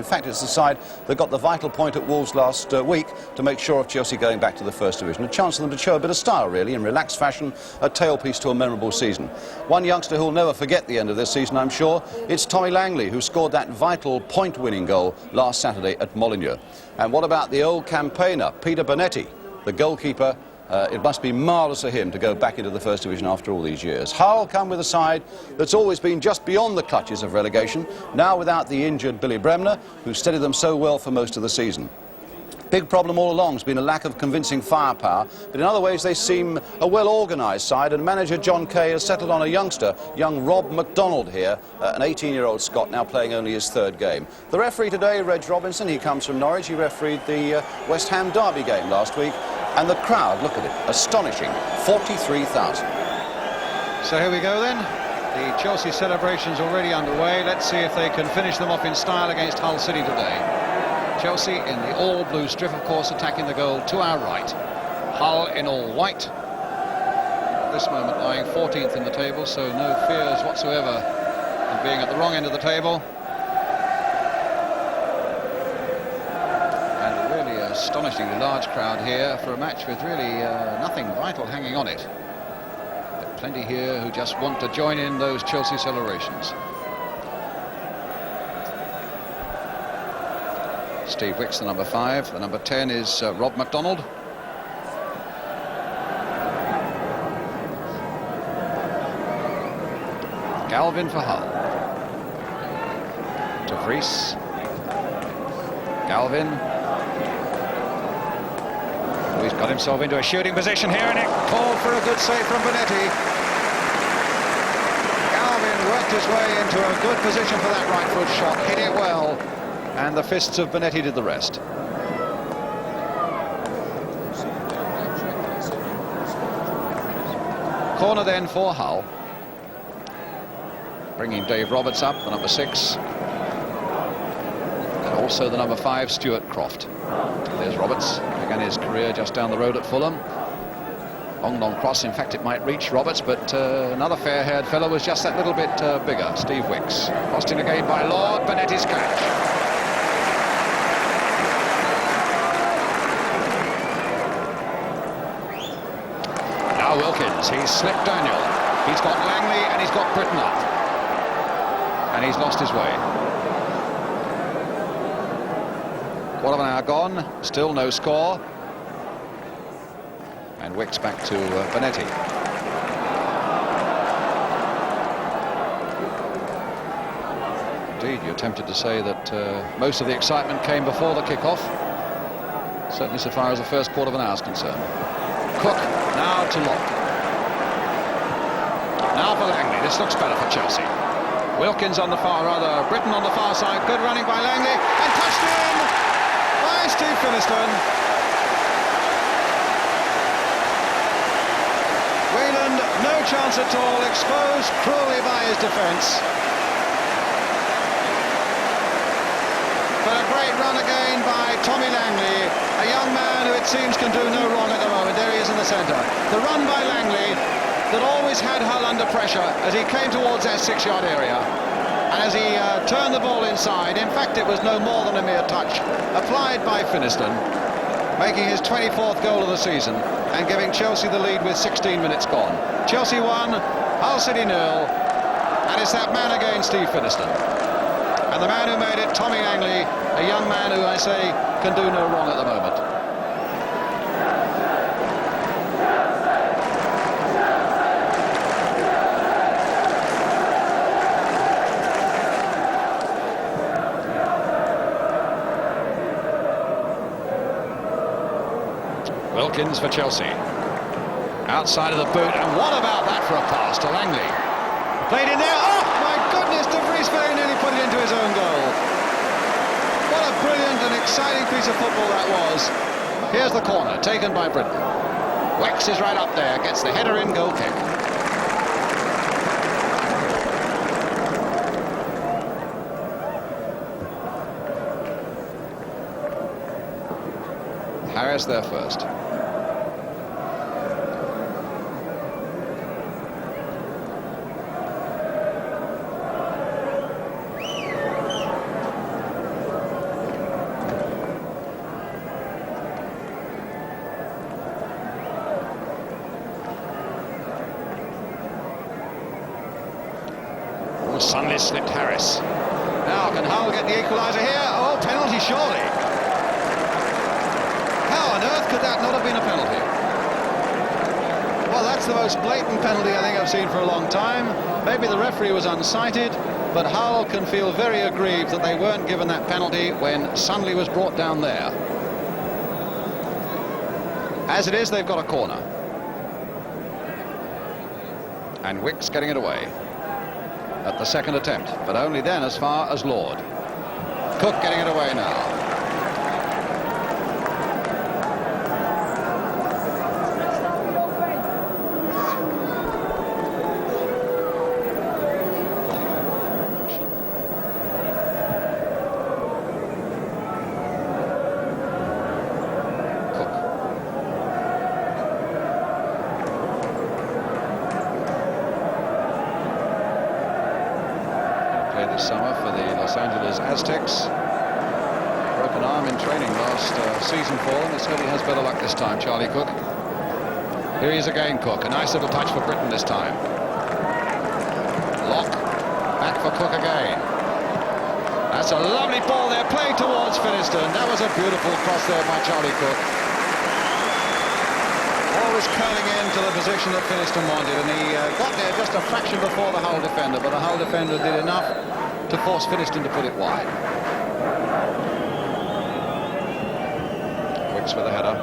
fact, it's the side that got the vital point at Wolves last week to make sure of Chelsea going back to the First Division. A chance for them to show a bit of style, really, in relaxed fashion, a tailpiece to a memorable season. One youngster who'll never forget the end of this season, I'm sure, it's Tommy Langley, who scored that vital point-winning goal last Saturday at Molineux. And what about the old campaigner, Peter Bonetti, the goalkeeper? It must be marvellous for him to go back into the First Division after all these years. Hull come with a side that's always been just beyond the clutches of relegation, now without the injured Billy Bremner, who steadied them so well for most of the season. Big problem all along has been a lack of convincing firepower, but in other ways they seem a well-organised side, and manager John Kay has settled on a youngster, young Rob MacDonald here, an 18-year-old Scot now playing only his third game. The referee today, Reg Robinson, he comes from Norwich. He refereed the West Ham Derby game last week, and the crowd, look at it, astonishing, 43,000. So here we go then. The Chelsea celebrations already underway. Let's see if they can finish them off in style against Hull City today. Chelsea in the all-blue strip, of course, attacking the goal to our right. Hull in all white. At this moment lying 14th in the table, so no fears whatsoever of being at the wrong end of the table. And a really astonishingly large crowd here for a match with really nothing vital hanging on it. But plenty here who just want to join in those Chelsea celebrations. Steve Wicks, the number 5. The number 10 is Rob MacDonald. Galvin for Hull. De Vries. Galvin. Oh, he's got himself into a shooting position here, and it called for a good save from Bonetti. Galvin worked his way into a good position for that right foot shot, hit it well. And the fists of Bonetti did the rest. Corner then for Hull. Bringing Dave Roberts up, the number 6. And also the number 5, Stuart Croft. There's Roberts, began his career just down the road at Fulham. Long cross, in fact it might reach Roberts, but another fair-haired fellow was just that little bit bigger, Steve Wicks. Crossed in again by Lord, Bonetti's catch. Wilkins, he's slipped Daniel, he's got Langley and he's got Britton up, and he's lost his way. Quarter of an hour gone, still no score, and Wicks back to Bonetti. Indeed, you're tempted to say that most of the excitement came before the kick-off, certainly so far as the first quarter of an hour is concerned. Cook now to Locke. Now for Langley. This looks better for Chelsea. Wilkins on the far, rather Britton on the far side. Good running by Langley, and touched in by Steve Finiston. Wayland, no chance at all, exposed cruelly by his defence. But a great run again by Tommy Langley, a young man who it seems can do no wrong at the moment. There he is in the centre. The run by Langley that always had Hull under pressure as he came towards that 6-yard area. And as he turned the ball inside, in fact it was no more than a mere touch, applied by Finiston, making his 24th goal of the season and giving Chelsea the lead with 16 minutes gone. Chelsea 1, Hull City 0, and it's that man again, Steve Finiston. And the man who made it, Tommy Langley, a young man who I say can do no wrong at the moment. Wilkins for Chelsea. Outside of the boot, and what about that for a pass to Langley? Played in there, oh my goodness, De Vries very nearly put it into his own goal. What a brilliant and exciting piece of football that was. Here's the corner, taken by Britton. Wicks is right up there, gets the header in, goal kick. Harris there first. Sunley slipped Harris. Now can Hull get the equaliser here? Oh, penalty surely. How on earth could that not have been a penalty? Well, that's the most blatant penalty I think I've seen for a long time. Maybe the referee was unsighted, but Hull can feel very aggrieved that they weren't given that penalty when Sunley was brought down there. As it is, they've got a corner. And Wicks getting it away at the second attempt, but only then as far as Lord. Cook getting it away now. This summer for the Los Angeles Aztecs. Broken arm in training last season for him. Let's hope he has better luck this time, Charlie Cook. Here he is again, Cook. A nice little touch for Britain this time. Lock. Back for Cook again. That's a lovely ball there, played towards Finiston. That was a beautiful cross there by Charlie Cook. Always curling into the position that Finiston wanted, and he got there just a fraction before the Hull defender, but the Hull defender did enough to force Finiston to put it wide. Wicks with a header.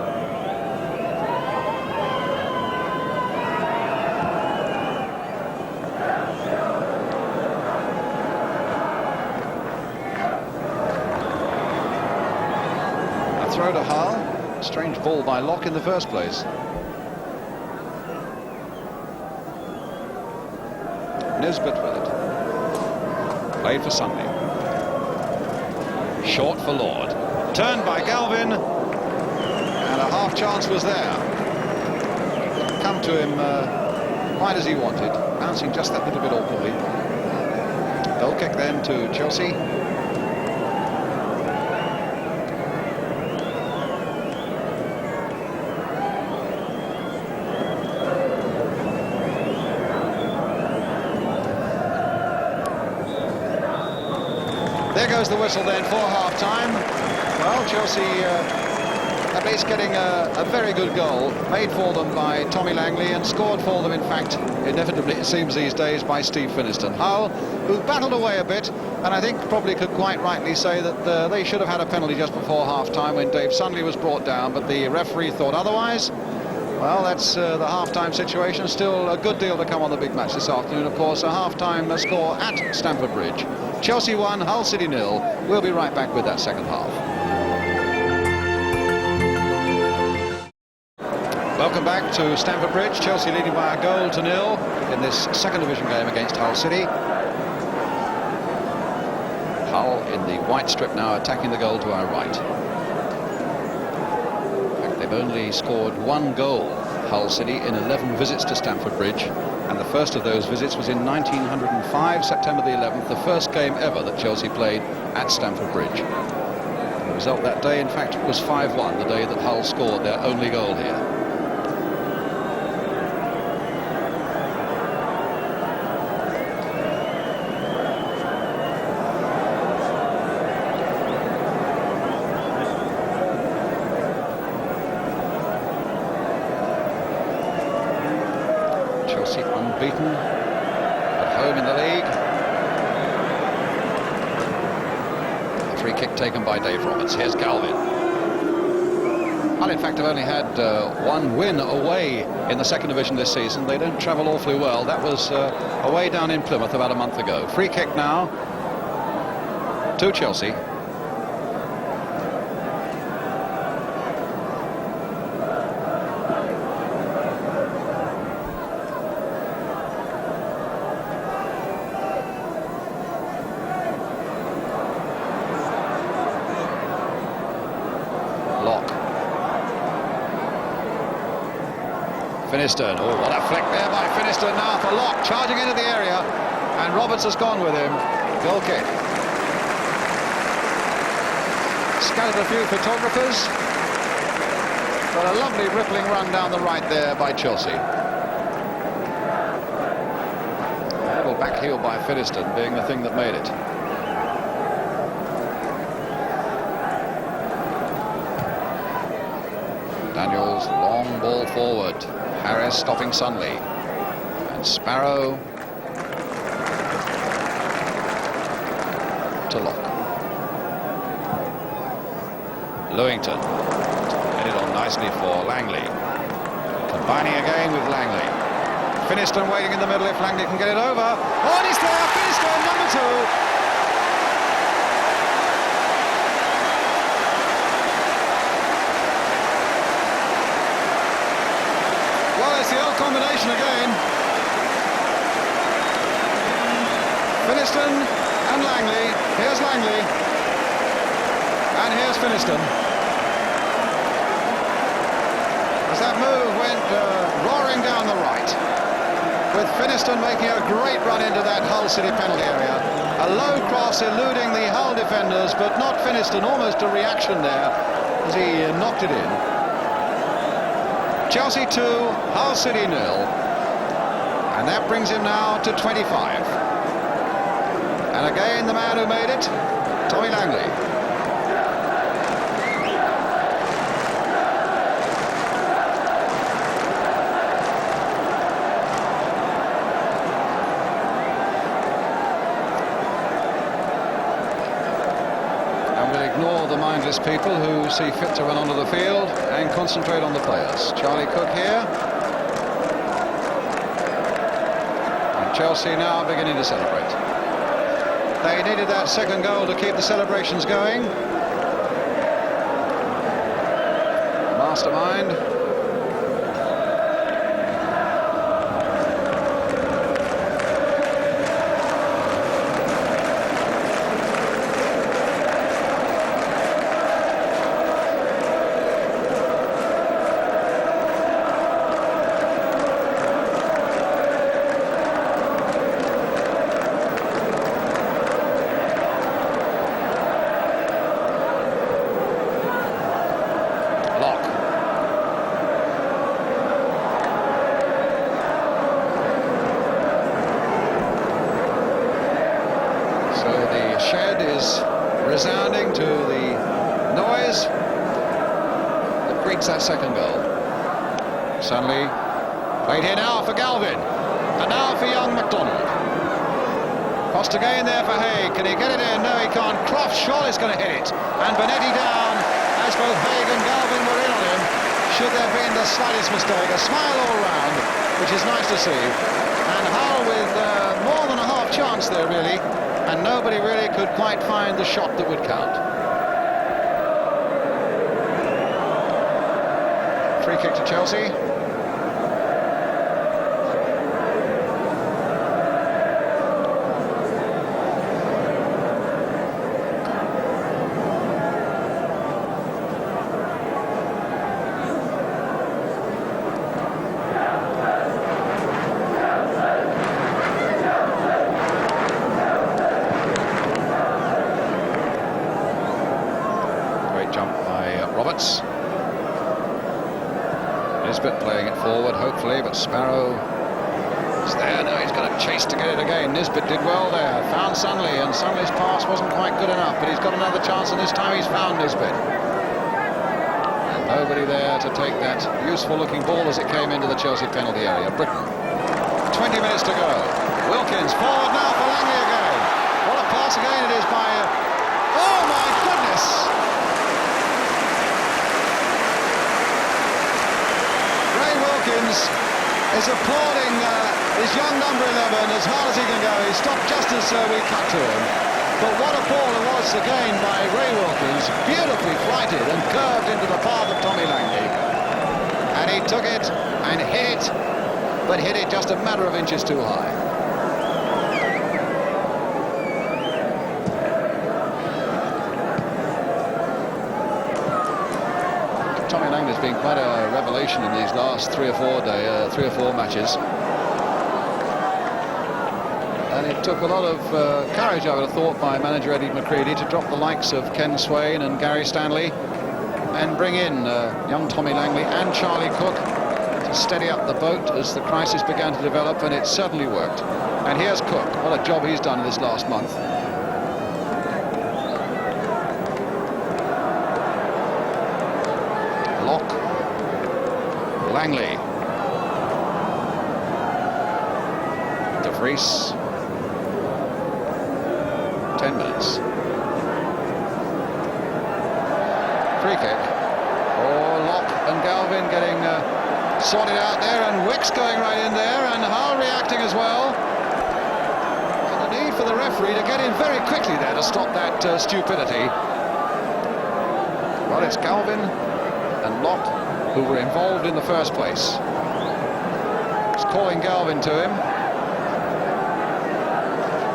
A throw to Hull. Strange ball by Locke in the first place. Nisbet with it. Played for Sunday. Short for Lord. Turned by Galvin. And a half chance was there. Didn't come to him quite as he wanted. Bouncing just that little bit awkwardly. Goal kick then to Chelsea. There goes the whistle then for half-time. Well, Chelsea at least getting a very good goal made for them by Tommy Langley and scored for them, in fact, inevitably it seems these days, by Steve Finiston. Hull, who battled away a bit, and I think probably could quite rightly say that they should have had a penalty just before half-time when Dave Sunley was brought down, but the referee thought otherwise. Well, that's the half-time situation. Still a good deal to come on the big match this afternoon, of course. A half-time score at Stamford Bridge. Chelsea 1, Hull City 0. We'll be right back with that second half. Welcome back to Stamford Bridge. Chelsea leading by a goal to 0 in this second division game against Hull City. Hull in the white strip now, attacking the goal to our right. They've only scored one goal, Hull City, in 11 visits to Stamford Bridge, and the first of those visits was in 1905, September the 11th, the first game ever that Chelsea played at Stamford Bridge. The result that day, in fact, was 5-1, the day that Hull scored their only goal here. Chelsea unbeaten at home in the league. A free kick taken by Dave Roberts. Here's Galvin. Hull, in fact, have only had one win away in the second division this season. They don't travel awfully well. That was away down in Plymouth about a month ago. Free kick now to Chelsea. Locke. Finiston. Oh, what a flick there by Finiston now for Locke, charging into the area, and Roberts has gone with him. Goal kick. Scattered a few photographers, but a lovely rippling run down the right there by Chelsea. A little back heel by Finiston being the thing that made it. Daniels, long ball forward. Harris stopping Sunley. And Sparrow to Locke. Lewington. Headed on nicely for Langley. Combining again with Langley. Finiston waiting in the middle if Langley can get it over. Oh, and he's there! Finiston, number 2. It's the old combination again. Finiston and Langley. Here's Langley. And here's Finiston. As that move went roaring down the right, with Finiston making a great run into that Hull City penalty area. A low cross eluding the Hull defenders, but not Finiston. Almost a reaction there as he knocked it in. Chelsea 2, Hull City 0, and that brings him now to 25. And again, the man who made it, Tommy Langley. Ignore the mindless people who see fit to run onto the field and concentrate on the players. Charlie Cook here. And Chelsea now beginning to celebrate. They needed that second goal to keep the celebrations going. Mastermind. Resounding to the noise that greets that second goal. Sunley played here now for Galvin, and now for young McDonald. Crossed again there for Haig. Can he get it in? No, he can't. Croft surely is going to hit it, and Bonetti down as both Haig and Galvin were in on him. Should there have been the slightest mistake, a smile all round, which is nice to see. And Hull with more than a half chance there, really. And nobody really could quite find the shot that would count. Free kick to Chelsea. Roberts. Nisbet playing it forward, hopefully, but Sparrow is there. Now he's going to chase to get it again. Nisbet did well there, found Sunley, and Sunley's pass wasn't quite good enough, but he's got another chance, and this time he's found Nisbet. And nobody there to take that useful-looking ball as it came into the Chelsea penalty area. Britain. 20 minutes to go. Wilkins forward now for Langley again. What a pass again it is by... oh, my goodness! Is applauding his young number 11 as hard as he can go. He stopped just as we cut to him. But what a ball it was again by Ray Wilkins. Beautifully flighted and curved into the path of Tommy Langley. And he took it and hit it, but hit it just a matter of inches too high. Tommy Langley's been quite a revelation in these last three or four matches, and it took a lot of courage, I would have thought, by manager Eddie McCreadie to drop the likes of Ken Swain and Gary Stanley and bring in young Tommy Langley and Charlie Cook to steady up the boat as the crisis began to develop, and it certainly worked. And here's Cook. What a job he's done this last month. Locke. Langley. De Vries. 10 minutes. Free kick. Oh, Locke and Galvin getting sorted out there, and Wicks going right in there, and Hull reacting as well. And the need for the referee to get in very quickly there to stop that stupidity. Well, it's Galvin and Locke who were involved in the first place. He's calling Galvin to him.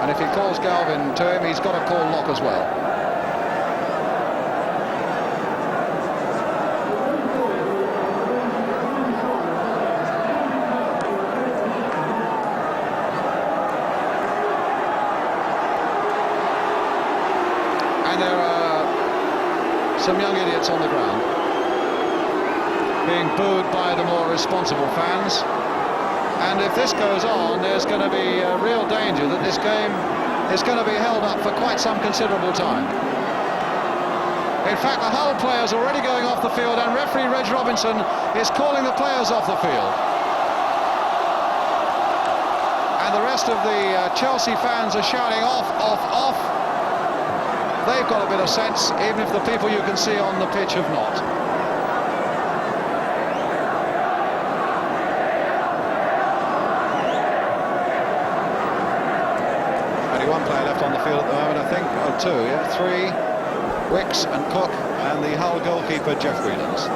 And if he calls Galvin to him, he's got to call Locke as well. And there are some young idiots on the ground being booed by the more responsible fans. And if this goes on, there's going to be a real danger that this game is going to be held up for quite some considerable time. In fact, the Hull players already going off the field, and referee Reg Robinson is calling the players off the field. And the rest of the Chelsea fans are shouting off, off, off. They've got a bit of sense, even if the people you can see on the pitch have not. One player left on the field at the moment, I think. Oh, two, yeah, three. Wicks and Cook, and the Hull goalkeeper, Jeff Whelans.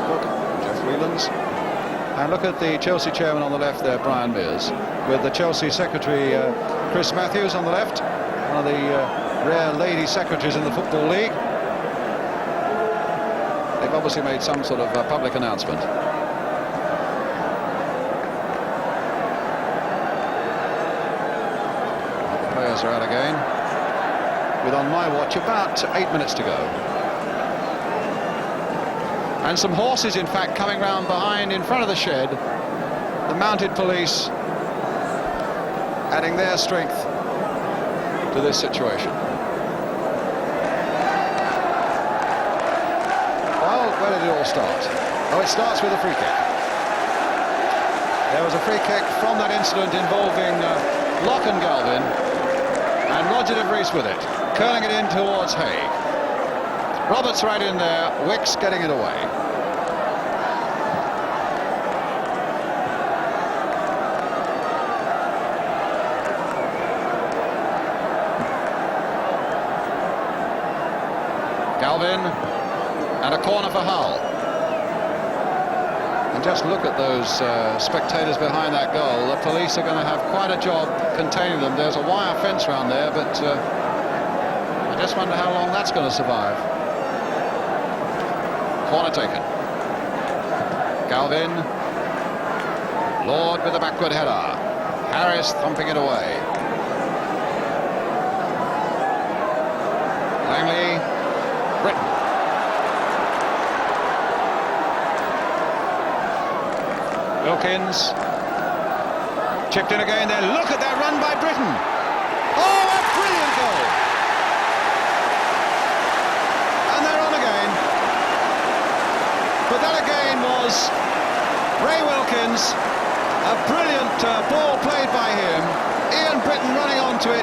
Cook, Jeff Whelans. And look at the Chelsea chairman on the left there, Brian Mears, with the Chelsea secretary, Chris Matthews, on the left. One of the rare lady secretaries in the Football League. They've obviously made some sort of public announcement. Are out again, with on my watch about 8 minutes to go, and some horses in fact coming round behind in front of the shed. The mounted police adding their strength to this situation. Well, where did it all start? Oh, it starts with a free kick. There was a free kick from that incident involving Locke and Galvin, and Roger de Vries with it, curling it in towards Haig. Roberts right in there, Wicks getting it away. Galvin, and a corner for Hull. And just look at those spectators behind that goal. The police are going to have quite a job containing them. There's a wire fence around there, but I just wonder how long that's going to survive. Corner taken. Galvin. Lord with the backward header. Harris thumping it away. Langley. Britton. Wilkins. Chipped in again there. Look at that run by Britton. Oh, a brilliant goal. And they're on again. But that again was Ray Wilkins. A brilliant ball played by him. Ian Britton running onto it.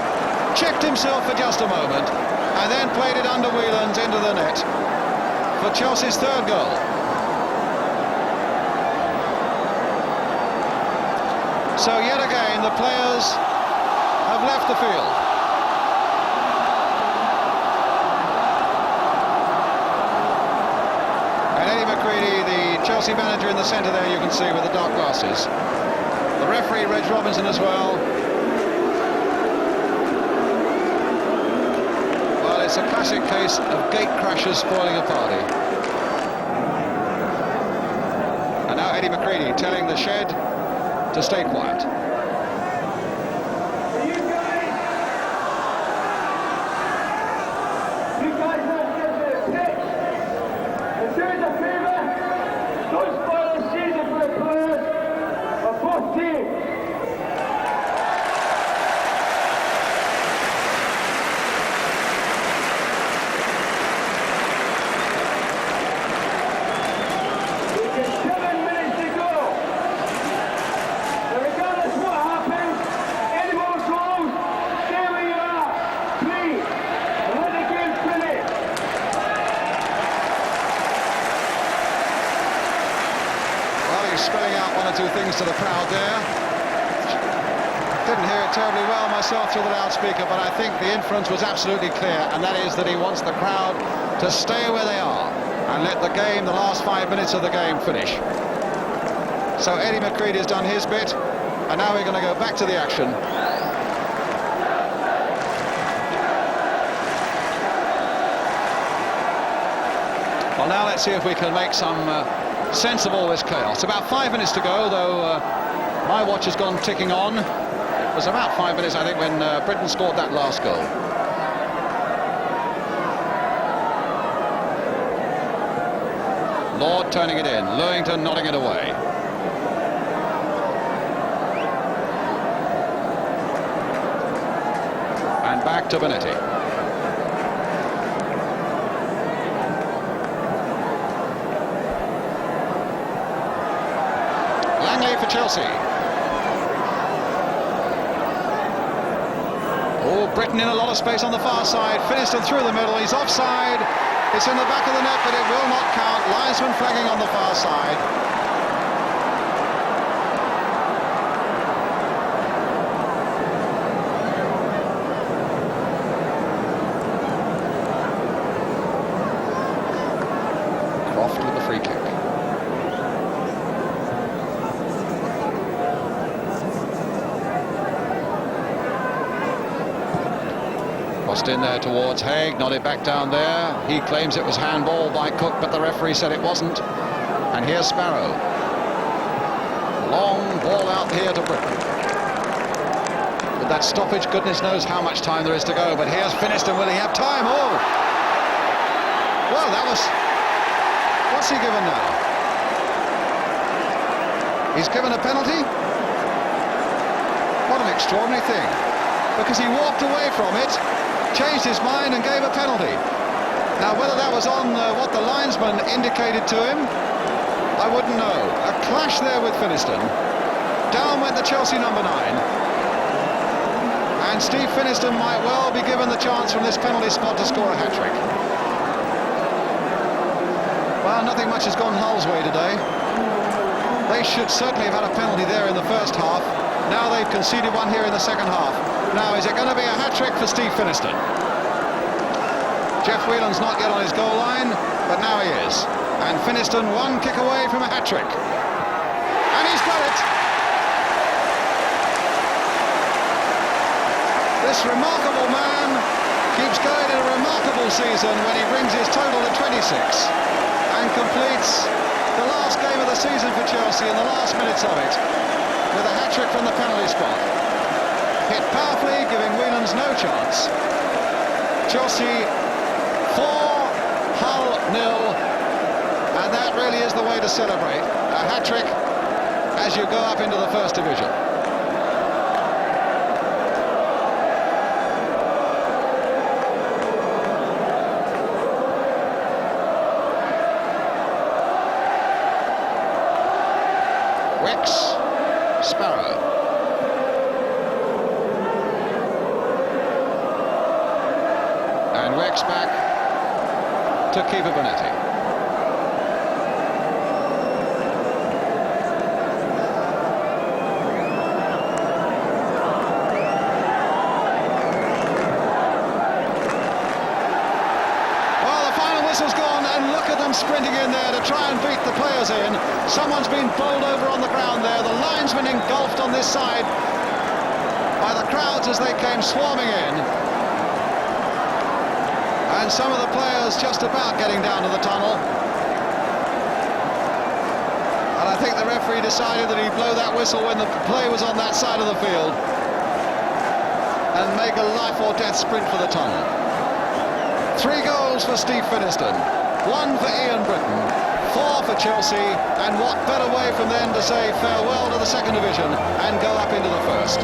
Checked himself for just a moment. And then played it under Whelans into the net for Chelsea's third goal. So yet again, the players have left the field. And Eddie McCreadie, the Chelsea manager in the centre there, you can see with the dark glasses. The referee, Reg Robinson, as well. Well, it's a classic case of gate crashers spoiling a party. And now Eddie McCreadie telling the shed to stay quiet. You guys won't get the pitch. And do us a favour, don't spoil the season for the to the crowd there. Didn't hear it terribly well myself through the loudspeaker, but I think the inference was absolutely clear, and that is that he wants the crowd to stay where they are and let the game, the last 5 minutes of the game, finish. So Eddie McCreadie has done his bit, and now we're going to go back to the action. Well, now let's see if we can make some sense of all this chaos. About 5 minutes to go, though my watch has gone ticking on. It was about 5 minutes, I think, when Britain scored that last goal. Lord turning it in, Lewington nodding it away. And back to Bonetti. Langley for Chelsea. Oh, Britain in a lot of space on the far side. Finiston through the middle. He's offside. It's in the back of the net, but it will not count. Linesman flagging on the far side. Croft with the free kick. Crossed in there towards Haig, nodded back down there. He claims it was handball by Cook, but the referee said it wasn't. And here's Sparrow. Long ball out here to Britain. With that stoppage, goodness knows how much time there is to go. But here's Finiston. Will he have time? Oh! Well, that was... What's he given now? He's given a penalty? What an extraordinary thing. Because he walked away from it, changed his mind and gave a penalty. Now, whether that was on what the linesman indicated to him, I wouldn't know. A clash there with Finiston. Down went the Chelsea number 9. And Steve Finiston might well be given the chance from this penalty spot to score a hat-trick. Well, nothing much has gone Hull's way today. They should certainly have had a penalty there in the first half. Now they've conceded one here in the second half. Now, is it going to be a hat-trick for Steve Finiston? Jeff Whelan's not yet on his goal line, but now he is. And Finiston one kick away from a hat-trick. And he's got it! This remarkable man keeps going in a remarkable season when he brings his total to 26 and completes the last game of the season for Chelsea in the last minutes of it with a hat-trick from the penalty spot. Hit powerfully, giving Whelans no chance. Chelsea 4, Hull 0, and that really is the way to celebrate. A hat-trick as you go up into the First Division. Wicks, Sparrow. And Wicks back to keeper Bonetti. Well, the final whistle's gone, and look at them sprinting in there to try and beat the players in. Someone's been bowled over on the ground there. The linesman engulfed on this side by the crowds as they came swarming in. And some of the players just about getting down to the tunnel. And I think the referee decided that he'd blow that whistle when the play was on that side of the field and make a life or death sprint for the tunnel. 3 goals for Steve Finiston, 1 for Ian Britton, 4 for Chelsea, and what better way from them to say farewell to the second division and go up into the first.